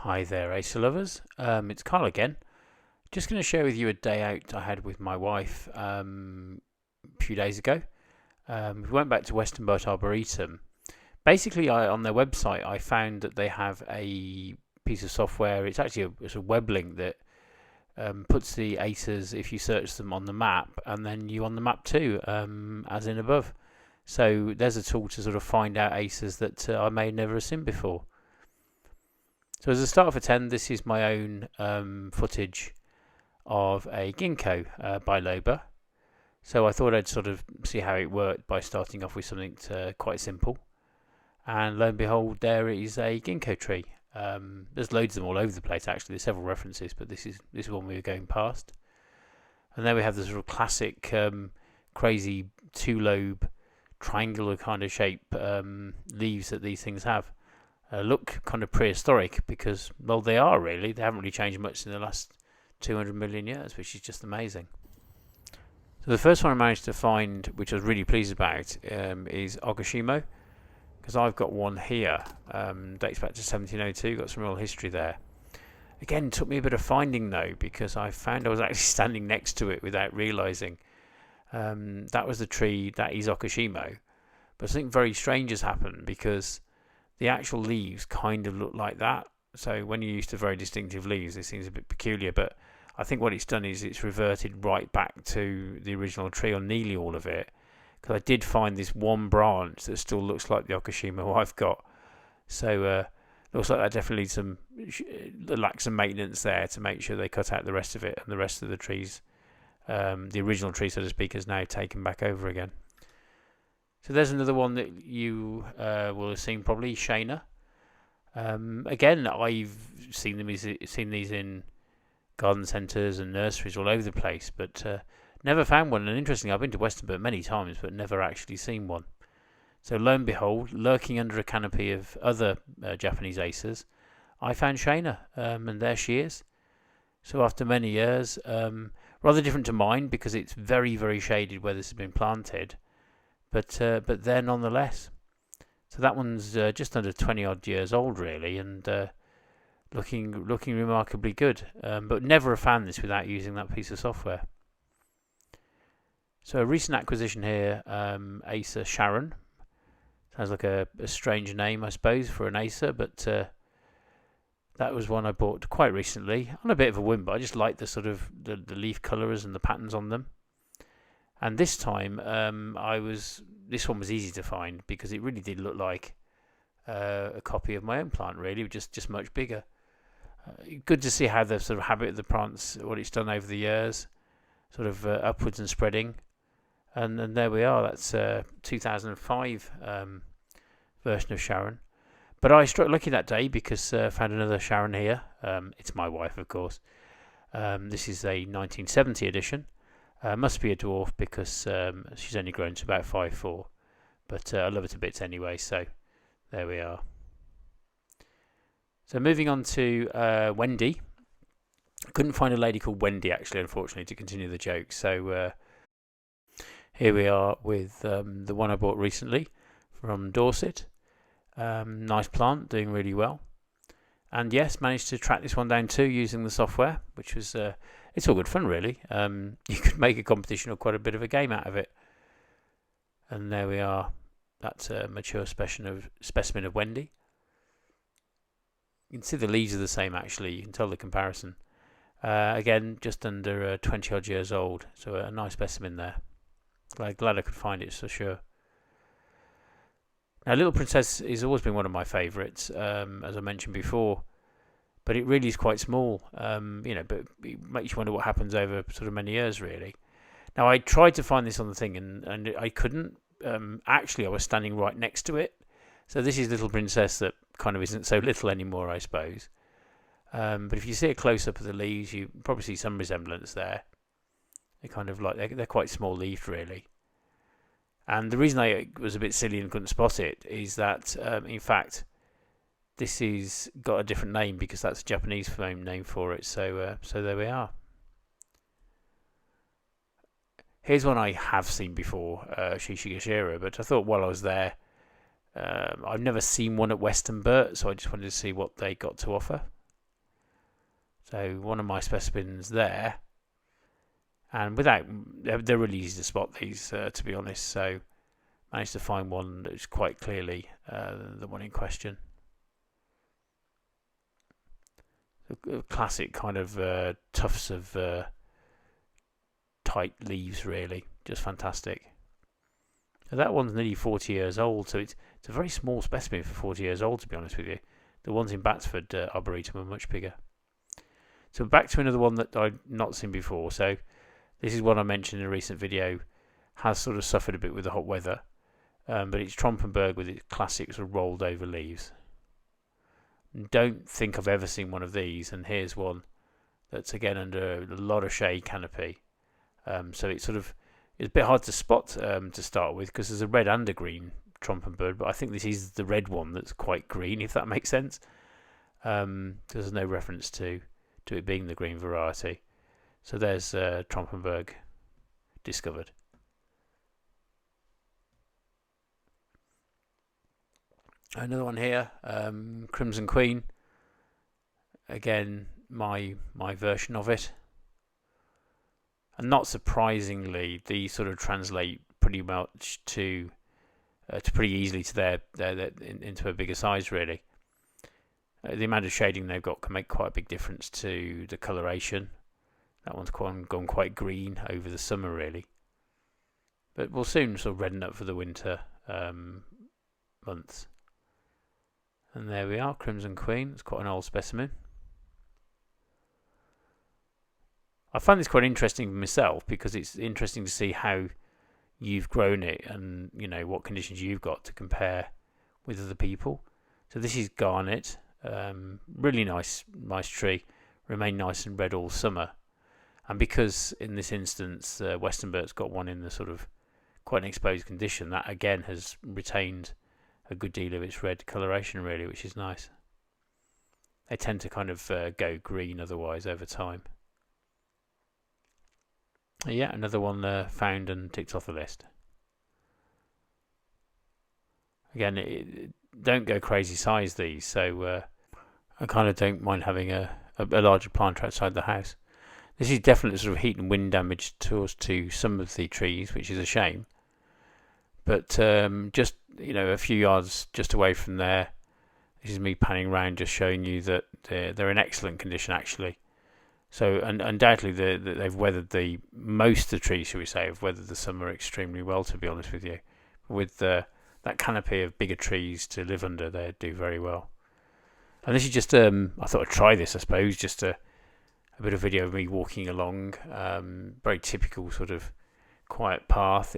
Hi there, Acer lovers. It's Carl again. Just going to share with you a day out I had with my wife a few days ago. We went back to Westernbert Arboretum. Basically, on their website, I found that they have a piece of software. It's actually it's a web link that puts the acers, if you search them, on the map, and then you on the map too, as in above. So there's a tool to sort of find out acers that I may never have seen before. So as a start for 10, this is my own footage of a ginkgo biloba. So I thought I'd sort of see how it worked by starting off with something quite simple. And lo and behold, there is a ginkgo tree. There's loads of them all over the place actually. There's several references, but this is one we were going past. And then we have the sort of classic crazy two-lobe triangular kind of shape leaves that these things have. Look kind of prehistoric because, well, they are really. They haven't really changed much in the last 200 million years, which is just amazing. So the first one I managed to find, which I was really pleased about, is Okushimo, because I've got one here. Dates back to 1702, got some real history there. Again, took me a bit of finding though, because I found I was actually standing next to it without realising. That was the tree, that is Okushimo. But something very strange has happened because the actual leaves kind of look like that. So when you're used to very distinctive leaves, it seems a bit peculiar. But I think what it's done is it's reverted right back to the original tree, or nearly all of it. Because I did find this one branch that still looks like the Okushimo I've got. So looks like that definitely needs some lack some maintenance there to make sure they cut out the rest of it, and the rest of the trees, the original tree, so to speak, is now taken back over again. So there's another one that you will have seen probably, Shaina. Again, I've seen these in garden centres and nurseries all over the place, but never found one. And interestingly, I've been to Westernbert many times, but never actually seen one. So lo and behold, lurking under a canopy of other Japanese acers, I found Shaina, and there she is. So after many years, rather different to mine because it's very, very shaded where this has been planted. But there nonetheless. So that one's just under 20 odd years old really, and looking remarkably good. But never have found this without using that piece of software. So a recent acquisition here, Acer Sharon. Sounds like a strange name, I suppose, for an Acer, but that was one I bought quite recently on a bit of a whim. But I just like the sort of the leaf colours and the patterns on them. And this time, this one was easy to find because it really did look like a copy of my own plant, really, just much bigger. Good to see how the sort of habit of the plants, what it's done over the years, sort of upwards and spreading. And there we are. That's 2005 version of Sharon. But I struck lucky that day because I found another Sharon here. It's my wife, of course. This is a 1970 edition. Must be a dwarf because she's only grown to about 5'4", but I love her to bits anyway, so there we are. So moving on to Wendy. I couldn't find a lady called Wendy actually, unfortunately, to continue the joke, so here we are with the one I bought recently from Dorset. Nice plant, doing really well. And yes, managed to track this one down too using the software, which was it's all good fun really. You could make a competition or quite a bit of a game out of it. And there we are. That's a mature specimen of Wendy. You can see the leaves are the same actually. You can tell the comparison. Again, just under 20 odd years old. So a nice specimen there. Glad I could find it for sure. Now, Little Princess has always been one of my favourites, as I mentioned before, but it really is quite small, but it makes you wonder what happens over sort of many years, really. Now, I tried to find this on the thing, and I couldn't. Actually, I was standing right next to it, so this is Little Princess that kind of isn't so little anymore, I suppose. But if you see a close-up of the leaves, you probably see some resemblance there. They're kind of like, they're quite small-leafed, really. And the reason I was a bit silly and couldn't spot it is that, in fact, this is got a different name because that's a Japanese name for it. So there we are. Here's one I have seen before, Shigashira, but I thought while I was there, I've never seen one at Westernbert, so I just wanted to see what they got to offer. So one of my specimens there, and they're really easy to spot these, to be honest. So managed to find one that's quite clearly the one in question. A classic kind of tufts of tight leaves, really, just fantastic. Now that one's nearly 40 years old, so it's a very small specimen for 40 years old, to be honest with you. The ones in Batsford Arboretum are much bigger. So back to another one that I've not seen before. So this is one I mentioned in a recent video, has sort of suffered a bit with the hot weather, but it's Trumpenburg with its classic sort of rolled over leaves. Don't think I've ever seen one of these, and here's one that's again under a lot of shade canopy. So it's a bit hard to spot to start with, because there's a red and a green Trumpenburg, but I think this is the red one that's quite green, if that makes sense. There's no reference to it being the green variety. So there's Trumpenburg discovered. Another one here, Crimson Queen. Again, my version of it. And not surprisingly, these sort of translate pretty much to pretty easily to their into a bigger size, really. The amount of shading they've got can make quite a big difference to the coloration. That one's gone quite green over the summer, really. But we'll soon sort of redden up for the winter months. And there we are, Crimson Queen. It's quite an old specimen. I find this quite interesting myself, because it's interesting to see how you've grown it and what conditions you've got to compare with other people. So this is garnet. Really nice tree, remain nice and red all summer, and because in this instance Westernburt's got one in the sort of quite an exposed condition, that again has retained a good deal of its red coloration, really, which is nice. They tend to kind of go green otherwise over time. Yeah, another one found and ticked off the list. Again, don't go crazy size these, so I kind of don't mind having a larger planter outside the house. This is definitely sort of heat and wind damage to some of the trees, which is a shame. But just a few yards just away from there, this is me panning around, just showing you that they're in excellent condition actually. So undoubtedly they've weathered most of the trees, shall we say, have weathered the summer extremely well, to be honest with you. With that canopy of bigger trees to live under, they do very well. And this is just, I thought I'd try this, I suppose, just a bit of video of me walking along, very typical sort of quiet path.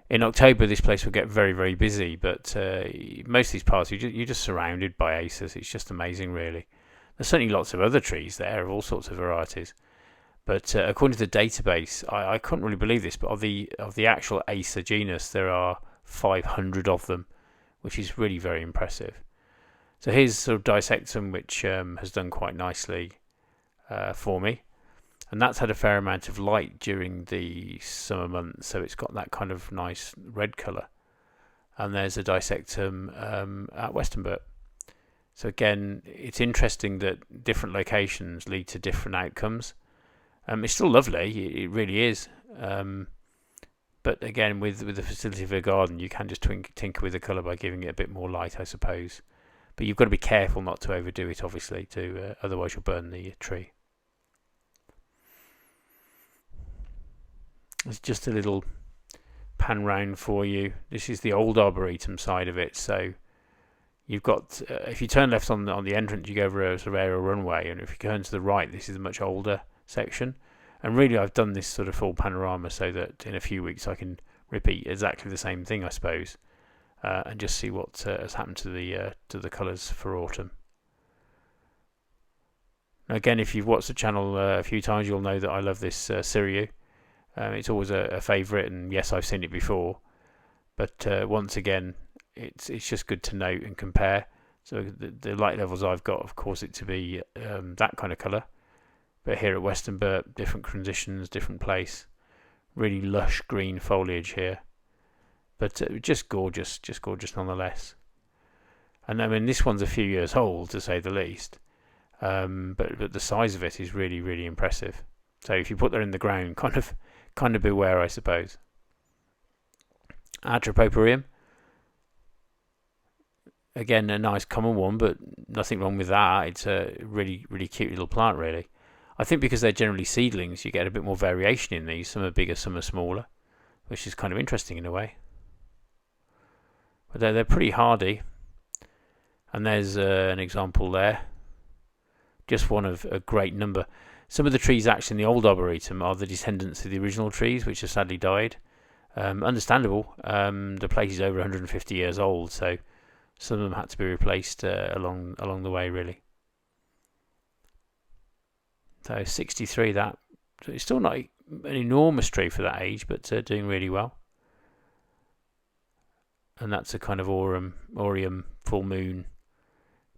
In October, this place will get very, very busy, but most of these paths, you're just surrounded by acers. It's just amazing, really. There's certainly lots of other trees there of all sorts of varieties. But according to the database, I couldn't really believe this, but of the actual Acer genus, there are 500 of them, which is really very impressive. So here's sort of Dissection, which has done quite nicely for me. And that's had a fair amount of light during the summer months, so it's got that kind of nice red colour. And there's a Dissection at Westernburg. So again, it's interesting that different locations lead to different outcomes. It's still lovely, it really is. But again, with the facility of a garden, you can just tinker with the colour by giving it a bit more light, I suppose. But you've got to be careful not to overdo it, obviously, otherwise you'll burn the tree. It's just a little pan round for you. This is the old Arboretum side of it. So you've got, if you turn left on the entrance, you go over a sort of aerial runway, and if you turn to the right, this is a much older section. And really, I've done this sort of full panorama so that in a few weeks I can repeat exactly the same thing, I suppose, and just see what has happened to the colours for autumn. Now, again, if you've watched the channel a few times, you'll know that I love this Siriu. It's always a favourite, and yes, I've seen it before. But once again, it's just good to note and compare. So the light levels I've got, of course, it to be that kind of colour. But here at Westernburg, different conditions, different place. Really lush green foliage here. But just gorgeous nonetheless. And I mean, this one's a few years old, to say the least. but the size of it is really, really impressive. So if you put that in the ground, kind of beware, I suppose. Arboretum, again, a nice common one, but nothing wrong with that. It's a really, really cute little plant, really. I think because they're generally seedlings, you get a bit more variation in these. Some are bigger, some are smaller, which is kind of interesting in a way. But they're pretty hardy. And there's an example there. Just one of a great number. Some of the trees actually in the old Arboretum are the descendants of the original trees, which have sadly died. Understandable. The place is over 150 years old, so some of them had to be replaced along the way, really. So 63, that so it's still not an enormous tree for that age, but doing really well. And that's a kind of Aureum full moon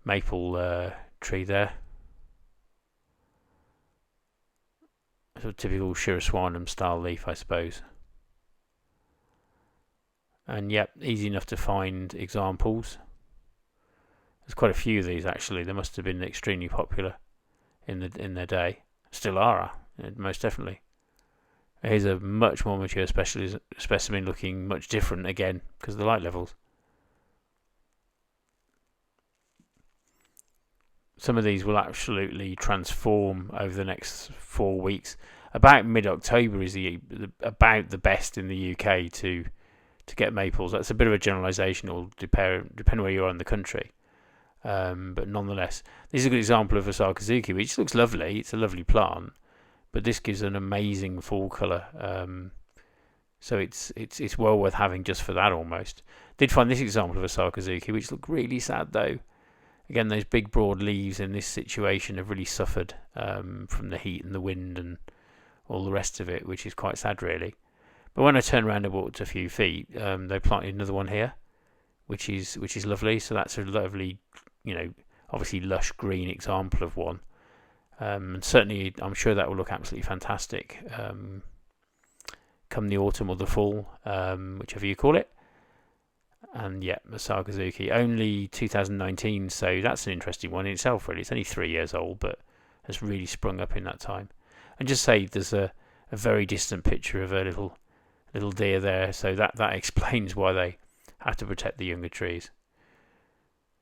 maple tree there. Sort of typical Shiraswanum style leaf, I suppose. And yep, easy enough to find examples. There's quite a few of these actually. They must have been extremely popular in their day. Still are, most definitely. Here's a much more mature specimen looking much different again because of the light levels. Some of these will absolutely transform over the next 4 weeks. About mid-October is about the best in the UK to get maples. That's a bit of a generalisation. It will depend where you are in the country. But nonetheless, this is a good example of a Sakazuki, which looks lovely. It's a lovely plant, but this gives an amazing fall colour. So it's well worth having just for that almost. Did find this example of a Sakazuki, which looked really sad though. Again, those big broad leaves in this situation have really suffered from the heat and the wind and all the rest of it, which is quite sad really. But when I turned around and walked a few feet, they planted another one here, which is lovely. So that's a lovely, obviously lush green example of one. And certainly, I'm sure that will look absolutely fantastic come the autumn or the fall, whichever you call it. And yeah, the Sakazuki, only 2019, so that's an interesting one in itself, really. It's only 3 years old, but has really sprung up in that time. And just say there's a very distant picture of a little deer there, so that explains why they have to protect the younger trees.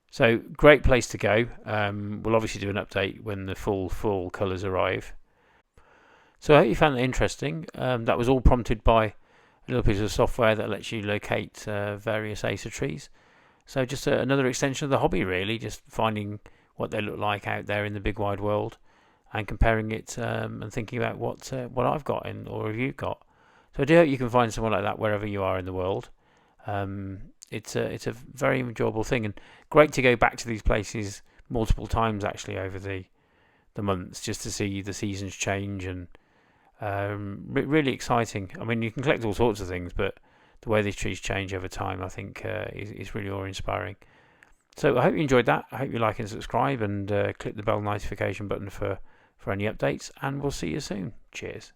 So great place to go. We'll obviously do an update when the full colours arrive. So I hope you found that interesting. That was all prompted by a little piece of software that lets you locate various Acer trees. So just another extension of the hobby, really, just finding what they look like out there in the big wide world and comparing it and thinking about what I've got or have you got. So I do hope you can find someone like that wherever you are in the world. It's a very enjoyable thing and great to go back to these places multiple times actually over the months just to see the seasons change and really exciting. I mean, you can collect all sorts of things, but the way these trees change over time, I think, is really awe-inspiring. So I hope you enjoyed that. I hope you like and subscribe and click the bell notification button for any updates, and we'll see you soon. Cheers.